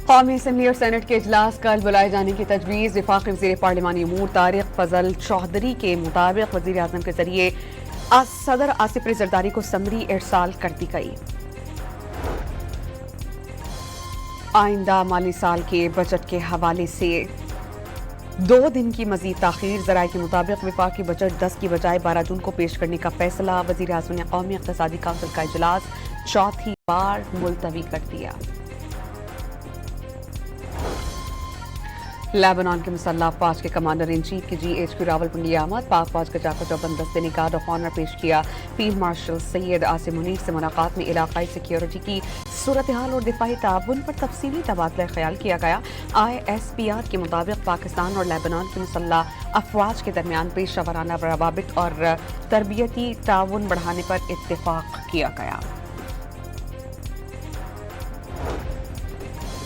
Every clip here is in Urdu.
قومی اسمبلی اور سینٹ کے اجلاس کل بلائے جانے کی تجویز۔ وفاقی وزیر پارلیمانی امور طارق فضل چودھری کے مطابق وزیر اعظم کے ذریعے صدر آصف علی زرداری کو سمری ارسال کر دی گئی۔ آئندہ مالی سال کے بجٹ کے حوالے سے 2 دن کی مزید تاخیر۔ ذرائع کے مطابق وفاقی بجٹ 10 کی بجائے 12 جون کو پیش کرنے کا فیصلہ۔ وزیر اعظم نے قومی اقتصادی کونسل کا اجلاس چوتھی بار ملتوی کر دیا۔ لیبنان کے مسلح افواج کے کمانڈر ان چیف کی GHQ راولپنڈی آمد۔ پاک فوج کا جاکو چوبند دستے نے گارڈ آف آنر پیش کیا۔ فیلڈ مارشل سید عاصم منیر سے ملاقات میں علاقائی سیکیورٹی کی صورتحال اور دفاعی تعاون پر تفصیلی تبادلہ خیال کیا گیا۔ ISPR کے مطابق پاکستان اور لیبنان کی مسلح افواج کے درمیان پیشہ ورانہ روابط اور تربیتی تعاون بڑھانے پر اتفاق کیا گیا۔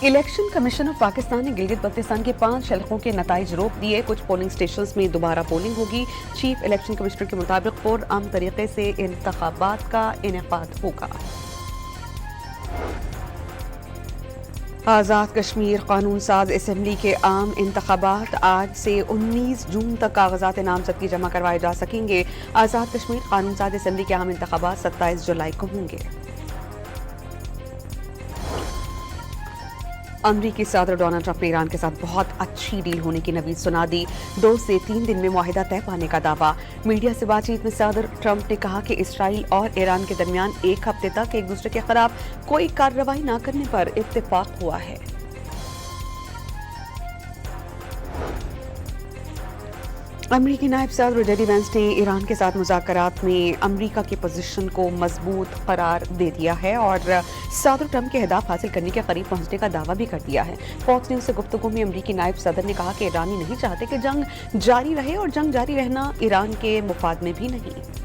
الیکشن کمیشن آف پاکستان نے گلگت بلتستان کے 5 حلقوں کے نتائج روک دیے۔ کچھ پولنگ سٹیشنز میں دوبارہ پولنگ ہوگی۔ چیف الیکشن کمشنر کے مطابق پرامن طریقے سے انتخابات کا انعقاد ہوگا۔ آزاد کشمیر قانون ساز اسمبلی کے عام انتخابات آج سے 19 جون تک کاغذات نامزدگی جمع کروائے جا سکیں گے۔ آزاد کشمیر قانون ساز اسمبلی کے عام انتخابات 27 جولائی کو ہوں گے۔ امریکی صدر ڈونلڈ ٹرمپ نے ایران کے ساتھ بہت اچھی ڈیل ہونے کی نوید سنا دی۔ 2 سے 3 دن میں معاہدہ طے پانے کا دعویٰ۔ میڈیا سے بات چیت میں صدر ٹرمپ نے کہا کہ اسرائیل اور ایران کے درمیان 1 ہفتے تک ایک دوسرے کے خلاف کوئی کارروائی نہ کرنے پر اتفاق ہوا ہے۔ امریکی نائب صدر جے ڈی وینس نے ایران کے ساتھ مذاکرات میں امریکہ کی پوزیشن کو مضبوط قرار دے دیا ہے اور صدر ٹرمپ کے اہداف حاصل کرنے کے قریب پہنچنے کا دعویٰ بھی کر دیا ہے۔ فاکس نیوز سے گفتگو میں امریکی نائب صدر نے کہا کہ ایرانی نہیں چاہتے کہ جنگ جاری رہے اور جنگ جاری رہنا ایران کے مفاد میں بھی نہیں۔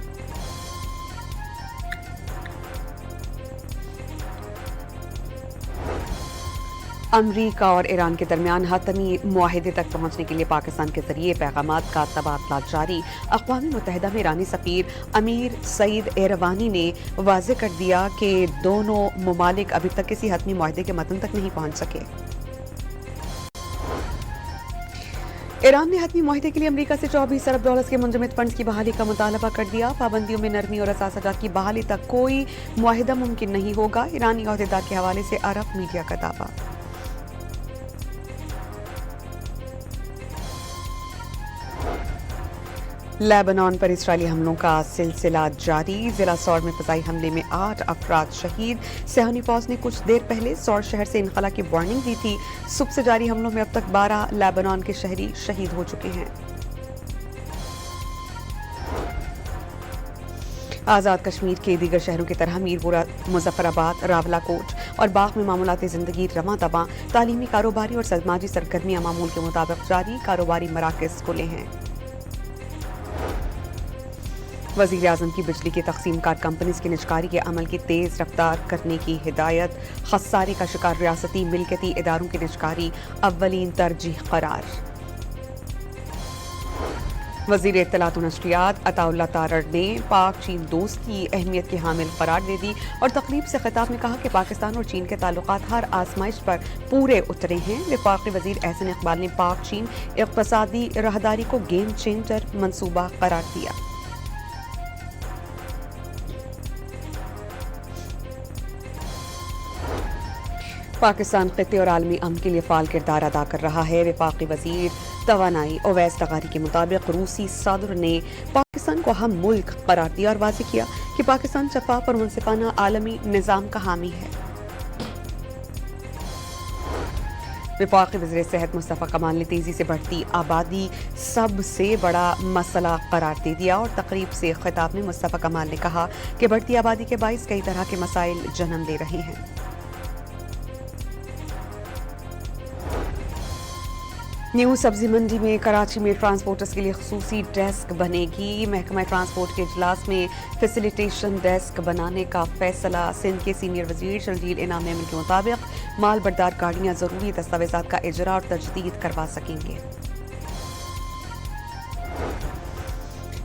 امریکہ اور ایران کے درمیان حتمی معاہدے تک پہنچنے کے لیے پاکستان کے ذریعے پیغامات کا تبادلہ جاری۔ اقوام متحدہ میں ایرانی سفیر امیر سعید ایروانی نے واضح کر دیا کہ دونوں ممالک ابھی تک کسی حتمی معاہدے کے متن تک نہیں پہنچ سکے۔ ایران نے حتمی معاہدے کے لیے امریکہ سے $24 ارب کے منجمد فنڈز کی بحالی کا مطالبہ کر دیا۔ پابندیوں میں نرمی اور اثاثہ جات کی بحالی تک کوئی معاہدہ ممکن نہیں ہوگا۔ ایرانی عہدیدار کے حوالے سے عرب میڈیا کا دعویٰ۔ لیبنان پر اسرائیلی حملوں کا سلسلہ جاری۔ ضلع سور میں فضائی حملے میں 8 افراد شہید۔ صہیونی فوج نے کچھ دیر پہلے سور شہر سے انخلا کی وارننگ دی تھی۔ صبح سے جاری حملوں میں اب تک 12 لیبنان کے شہری شہید ہو چکے ہیں۔ آزاد کشمیر کے دیگر شہروں کی طرح میرپور، مظفر آباد، راولہ کوٹ اور باغ میں معمولات زندگی رواں دواں۔ تعلیمی، کاروباری اور سماجی سرگرمیاں معمول کے مطابق جاری۔ کاروباری مراکز کھلے ہیں۔ وزیر اعظم کی بجلی کی تقسیم کار کمپنیز کی نجکاری کے عمل کی تیز رفتار کرنے کی ہدایت۔ خسارے کا شکار ریاستی ملکیتی اداروں کی نجکاری اولین ترجیح قرار۔ وزیر اطلاعات و نشریات عطا اللہ تارڑ نے پاک چین دوستی کی اہمیت کی حامل قرار دے دی اور تقریب سے خطاب میں کہا کہ پاکستان اور چین کے تعلقات ہر آزمائش پر پورے اترے ہیں۔ وفاقی وزیر احسن اقبال نے پاک چین اقتصادی راہداری کو گیم چینجر منصوبہ قرار دیا۔ پاکستان خطے اور عالمی امن کے لیے فعال کردار ادا کر رہا ہے۔ وفاقی وزیر توانائی اویس لغاری کے مطابق روسی صدر نے پاکستان کو اہم ملک قرار دیا اور واضح کیا کہ پاکستان شفاف اور منصفانہ عالمی نظام کا حامی ہے۔ وفاقی وزیر صحت مصطفیٰ کمال نے تیزی سے بڑھتی آبادی سب سے بڑا مسئلہ قرار دے دیا اور تقریب سے خطاب میں مصطفیٰ کمال نے کہا کہ بڑھتی آبادی کے باعث کئی طرح کے مسائل جنم لے رہے ہیں۔ نیو سبزی منڈی میں کراچی میں ٹرانسپورٹرز کے لیے خصوصی ڈیسک بنے گی۔ محکمہ ٹرانسپورٹ کے اجلاس میں فیسیلیٹیشن ڈیسک بنانے کا فیصلہ۔ سندھ کے سینئر وزیر شرجیل انعام میمن کے مطابق مال بردار گاڑیاں ضروری دستاویزات کا اجراء اور تجدید کروا سکیں گے۔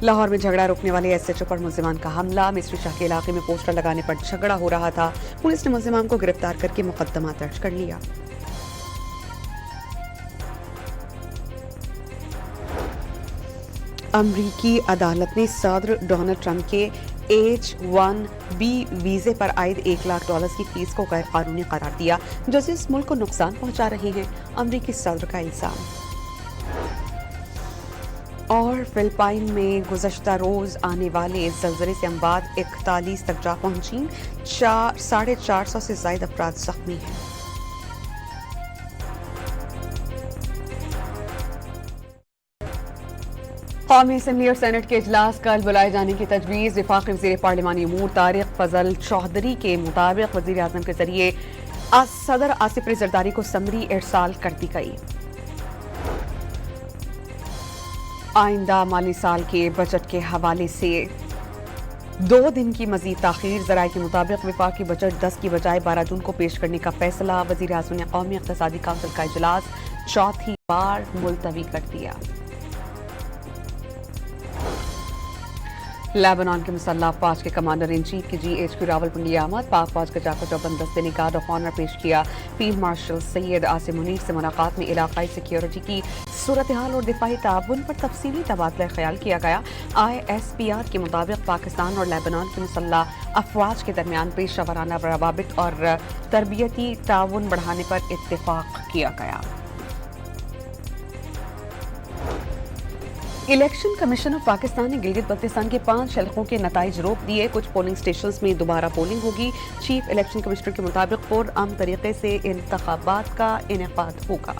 لاہور میں جھگڑا روکنے والے SHO پر ملزمان کا حملہ۔ مصری شاہ کے علاقے میں پوسٹر لگانے پر جھگڑا ہو رہا تھا۔ پولیس نے ملزمان کو گرفتار کر کے مقدمہ درج کر لیا۔ امریکی عدالت نے صدر ڈونلڈ ٹرمپ کے H-1B ویزے پر عائد $1,00,000 کی فیس کو غیر قانونی قرار دیا، جسے اس ملک کو نقصان پہنچا رہے ہیں، امریکی صدر کا الزام۔ اور فلپائن میں گزشتہ روز آنے والے زلزلے سے اموات 41 تک جا پہنچیں، 450 سے زائد افراد زخمی ہیں۔ قومی اسمبلی اور سینٹ کے اجلاس کل بلائے جانے کی تجویز۔ وفاقی وزیر پارلیمانی امور طارق فضل چودھری کے مطابق وزیر اعظم کے ذریعے صدر آصف علی زرداری کو سمری ارسال کر دی گئی۔ آئندہ مالی سال کے بجٹ کے حوالے سے 2 دن کی مزید تاخیر۔ ذرائع کے مطابق وفاقی بجٹ 10 کی بجائے 12 جون کو پیش کرنے کا فیصلہ۔ وزیر اعظم نے قومی اقتصادی کونسل کا اجلاس چوتھی بار ملتوی کر دیا۔ لیبنان کے مسلح افواج کے کمانڈر ان چیف کی GHQ راولپنڈی آمد۔ پاک فوج کا جاکو چوبندست نے گارڈ آف آنر پیش کیا۔ فیلڈ مارشل سید عاصم منیر سے ملاقات میں علاقائی سیکیورٹی کی صورتحال اور دفاعی تعاون پر تفصیلی تبادلہ خیال کیا گیا۔ ISPR کے مطابق پاکستان اور لیبنان کی مسلح افواج کے درمیان پیشہ ورانہ روابط اور تربیتی تعاون بڑھانے پر اتفاق کیا گیا۔ الیکشن کمیشن آف پاکستان نے گلگت بلتستان کے 5 حلقوں کے نتائج روک دیے۔ کچھ پولنگ اسٹیشنز میں دوبارہ پولنگ ہوگی۔ چیف الیکشن کمشنر کے مطابق پرامن طریقے سے انتخابات کا انعقاد ہوگا۔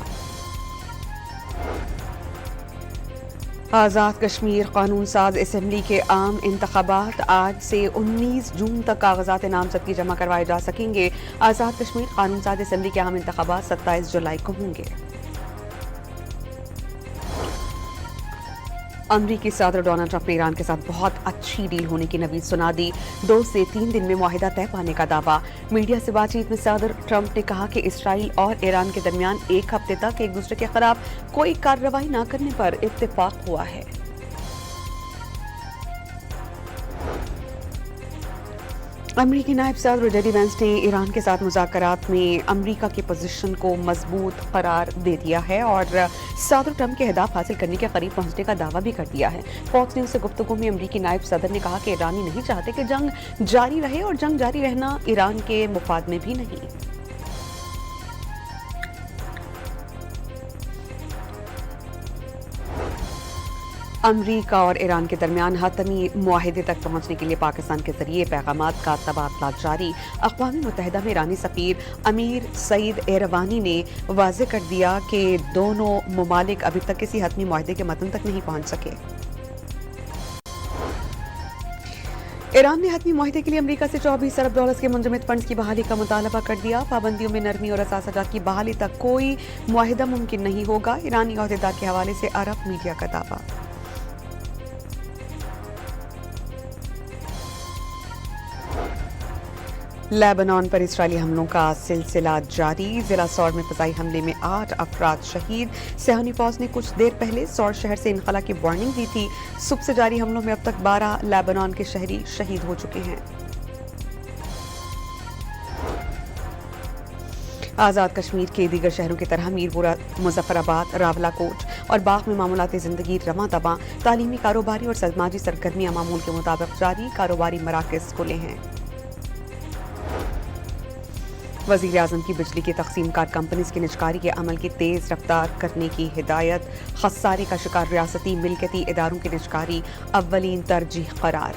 آزاد کشمیر قانون ساز اسمبلی کے عام انتخابات آج سے 19 جون تک کاغذات نامزدگی جمع کروائے جا سکیں گے۔ آزاد کشمیر قانون ساز اسمبلی کے عام انتخابات 27 جولائی کو ہوں گے۔ امریکی صدر ڈونلڈ ٹرمپ نے ایران کے ساتھ بہت اچھی ڈیل ہونے کی نوید سنا دی۔ 2 سے 3 دن میں معاہدہ طے پانے کا دعویٰ۔ میڈیا سے بات چیت میں صدر ٹرمپ نے کہا کہ اسرائیل اور ایران کے درمیان 1 ہفتے تک ایک دوسرے کے خلاف کوئی کارروائی نہ کرنے پر اتفاق ہوا ہے۔ امریکی نائب صدر جے ڈی وینس نے ایران کے ساتھ مذاکرات میں امریکہ کی پوزیشن کو مضبوط قرار دے دیا ہے اور صدر ٹرمپ کے اہداف حاصل کرنے کے قریب پہنچنے کا دعویٰ بھی کر دیا ہے۔ فاکس نیوز سے گفتگو میں امریکی نائب صدر نے کہا کہ ایرانی نہیں چاہتے کہ جنگ جاری رہے اور جنگ جاری رہنا ایران کے مفاد میں بھی نہیں۔ امریکہ اور ایران کے درمیان حتمی معاہدے تک پہنچنے کے لیے پاکستان کے ذریعے پیغامات کا تبادلہ جاری۔ اقوام متحدہ میں ایرانی سفیر امیر سعید ایروانی نے واضح کر دیا کہ دونوں ممالک ابھی تک کسی حتمی معاہدے کے متن تک نہیں پہنچ سکے۔ ایران نے حتمی معاہدے کے لیے امریکہ سے $24 ارب کے منجمد فنڈز کی بحالی کا مطالبہ کر دیا۔ پابندیوں میں نرمی اور اثاثہ جات کی بحالی تک کوئی معاہدہ ممکن نہیں ہوگا، ایرانی عہدیدار کے حوالے سے عرب میڈیا کا دعویٰ۔ لیبنان پر اسرائیلی حملوں کا سلسلہ جاری۔ ضلع سور میں فضائی حملے میں 8 افراد شہید۔ صہیونی فوج نے کچھ دیر پہلے سور شہر سے انخلا کی وارننگ دی تھی۔ صبح سے جاری حملوں میں اب تک 12 لیبنان کے شہری شہید ہو چکے ہیں۔ آزاد کشمیر کے دیگر شہروں کی طرح میرپور، مظفر آباد، راولہ کوٹ اور باغ میں معمولات زندگی رواں دواں۔ تعلیمی، کاروباری اور سماجی سرگرمیاں معمول کے مطابق جاری۔ کاروباری مراکز کھلے ہیں۔ وزیر اعظم کی بجلی کی تقسیم کار کمپنیز کی نجکاری کے عمل کی تیز رفتار کرنے کی ہدایت۔ خسارے کا شکار ریاستی ملکیتی اداروں کی نجکاری اولین ترجیح قرار۔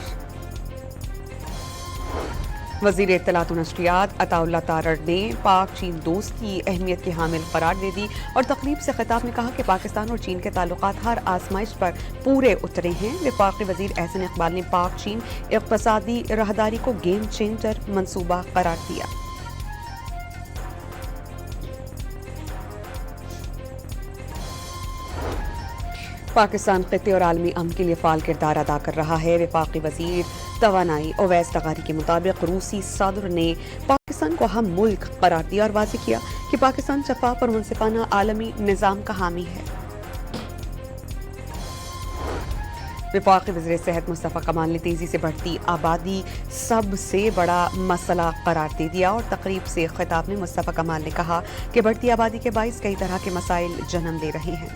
وزیر اطلاعات و نشریات عطا اللہ تارڑ نے پاک چین دوست کی اہمیت کی حامل قرار دے دی اور تقریب سے خطاب میں کہا کہ پاکستان اور چین کے تعلقات ہر آزمائش پر پورے اترے ہیں۔ وفاقی وزیر احسن اقبال نے پاک چین اقتصادی راہداری کو گیم چینجر منصوبہ قرار دیا۔ پاکستان خطے اور عالمی امن کے لیے فعال کردار ادا کر رہا ہے۔ وفاقی وزیر توانائی اویس لغاری کے مطابق روسی صدر نے پاکستان کو اہم ملک قرار دیا اور واضح کیا کہ پاکستان شفاف اور منصفانہ عالمی نظام کا حامی ہے۔ وفاقی وزیر صحت مصطفیٰ کمال نے تیزی سے بڑھتی آبادی سب سے بڑا مسئلہ قرار دے دیا اور تقریب سے خطاب میں مصطفیٰ کمال نے کہا کہ بڑھتی آبادی کے باعث کئی طرح کے مسائل جنم لے رہے ہیں۔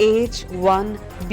H-1B